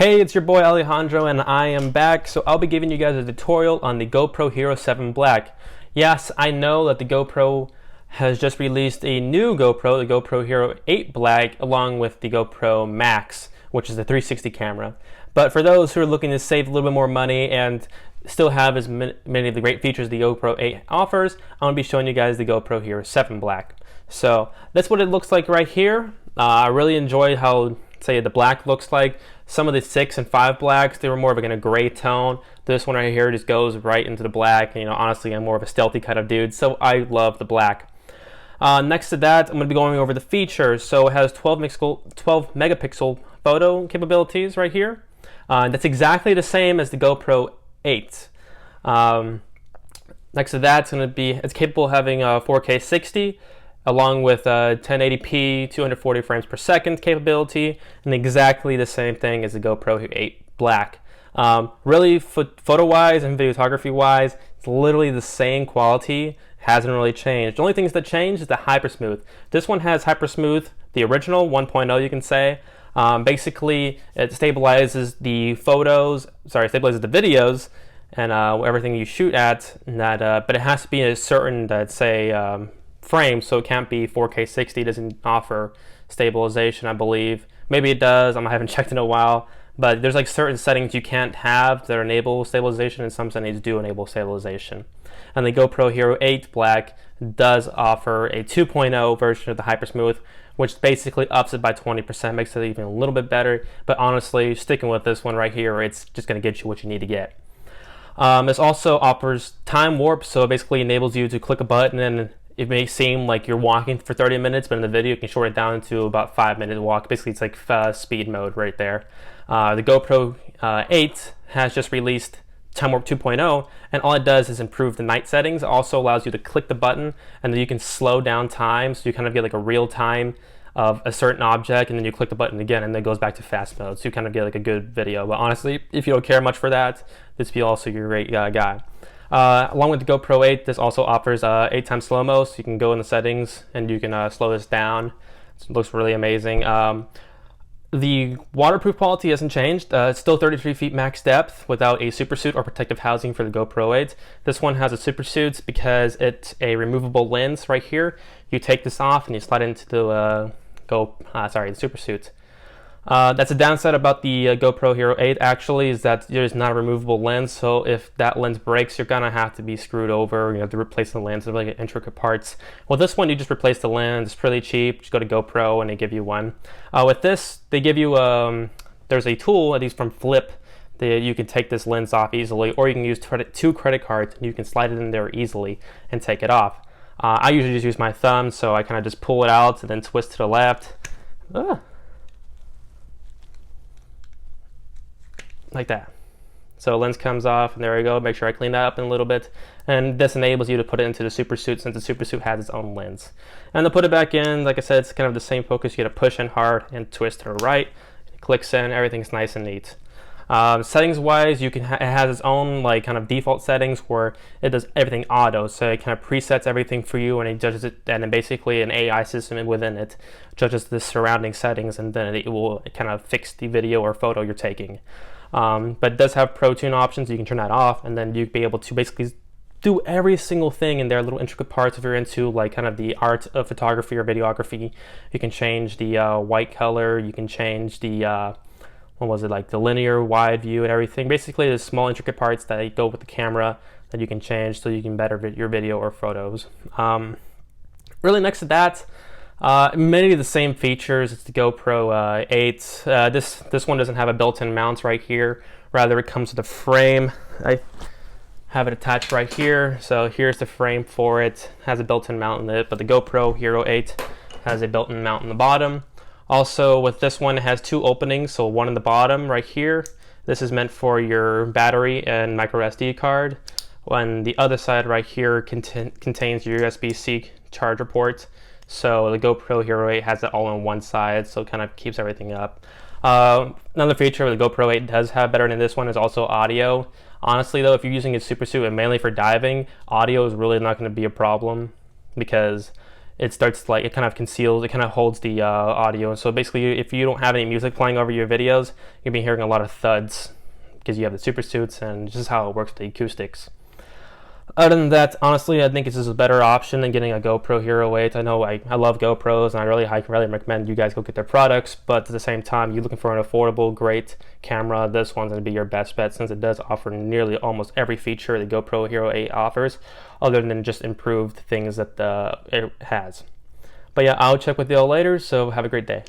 Hey, it's your boy Alejandro and I am back. So I'll be giving you guys a tutorial on the GoPro Hero 7 Black. Yes, I know that the GoPro has just released a new GoPro, the GoPro Hero 8 Black, along with the GoPro Max, which is the 360 camera. But for those who are looking to save a little bit more money and still have as many of the great features the GoPro 8 offers, I'm going to be showing you guys the GoPro Hero 7 Black. So that's what it looks like right here. I really enjoy how, say, the black looks like. Some of the 6 and 5 blacks, they were more of a gray tone. This one right here just goes right into the black. You know, honestly, I'm more of a stealthy kind of dude, so I love the black. Next to that, I'm going to be going over the features. So it has 12 megapixel photo capabilities right here. That's exactly the same as the GoPro 8. Next to that, it's capable of having 4K 60, along with 1080p 240 frames per second capability, and exactly the same thing as the GoPro 8 Black. Really, photo-wise and videography-wise, it's literally the same quality. Hasn't really changed. The only things that change is the hypersmooth. This one has hypersmooth, the original 1.0, you can say. Basically, it stabilizes the stabilizes the videos and everything you shoot at. But it has to be a certain, frame, so it can't be 4K 60. It doesn't offer stabilization, I believe. Maybe it does. I haven't checked in a while. But there's like certain settings you can't have that enable stabilization, and some settings do enable stabilization. And the GoPro Hero 8 Black does offer a 2.0 version of the hypersmooth, which basically ups it by 20%, makes it even a little bit better. But honestly, sticking with this one right here, it's just going to get you what you need to get. This also offers time warp, so it basically enables you to click a button and it may seem like you're walking for 30 minutes, but in the video you can shorten it down to about 5-minute walk. Basically, it's like speed mode right there. The GoPro 8 has just released Time Warp 2.0, and all it does is improve the night settings. It also allows you to click the button, and then you can slow down time, so you kind of get like a real time of a certain object, and then you click the button again, and then it goes back to fast mode, so you kind of get like a good video. But honestly, if you don't care much for that, this will be also your great guy. Along with the GoPro 8, this also offers 8x Slo-Mo, so you can go in the settings and you can slow this down. It looks really amazing. The waterproof quality hasn't changed. It's still 33 feet max depth without a supersuit or protective housing for the GoPro 8. This one has a supersuit because it's a removable lens right here. You take this off and you slide into the the supersuit. That's a downside about the GoPro Hero 8 actually, is that there's not a removable lens, so if that lens breaks, you're gonna have to be screwed over. You have to replace the lens with like intricate parts. Well, this one, you just replace the lens. It's pretty cheap. Just go to GoPro and they give you one. With this, they give you there's a tool, at least from Flip, that you can take this lens off easily, or you can use 2 credit cards and you can slide it in there easily and take it off. I usually just use my thumb, so I kind of just pull it out and then twist to the left. Like that. So lens comes off, and there we go. Make sure I clean that up in a little bit, and this enables you to put it into the supersuit, since the supersuit has its own lens. And to put it back in, like I said, it's kind of the same focus. You got to push in hard and twist to the right. It clicks in. Everything's nice and neat. Settings wise, it has its own like kind of default settings where it does everything auto, so it kind of presets everything for you, and it judges it, and then basically an AI system within it judges the surrounding settings, and then it will kind of fix the video or photo you're taking. But it does have Pro Tune options. You can turn that off, and then you'll be able to basically do every single thing in there, little intricate parts. If you're into like kind of the art of photography or videography, you can change the white color. You can change the the linear wide view and everything. Basically, there's small intricate parts that go with the camera that you can change so you can better your video or photos. Really, next to that, many of the same features. It's the GoPro 8. This one doesn't have a built-in mount right here. Rather, it comes with a frame. I have it attached right here. So here's the frame for it. It has a built-in mount in it, but the GoPro Hero 8 has a built-in mount in the bottom. Also, with this one, it has 2 openings. So one in the bottom right here. This is meant for your battery and micro SD card. On the other side right here contains your USB-C charger port. So the GoPro Hero 8 has it all on one side, so it kind of keeps everything up. Another feature the GoPro 8 does have better than this one is also audio. Honestly though, if you're using a supersuit and mainly for diving, audio is really not going to be a problem, because it starts like, it kind of conceals, it kind of holds the audio. And so basically, if you don't have any music playing over your videos, you'll be hearing a lot of thuds because you have the super suits, and this is how it works with the acoustics. Other than that, honestly, I think this is a better option than getting a GoPro Hero 8. I know I love GoPros, and I really recommend you guys go get their products, but at the same time, you're looking for an affordable, great camera, this one's going to be your best bet, since it does offer nearly almost every feature the GoPro Hero 8 offers, other than just improved things that it has. But yeah, I'll check with you all later, so have a great day.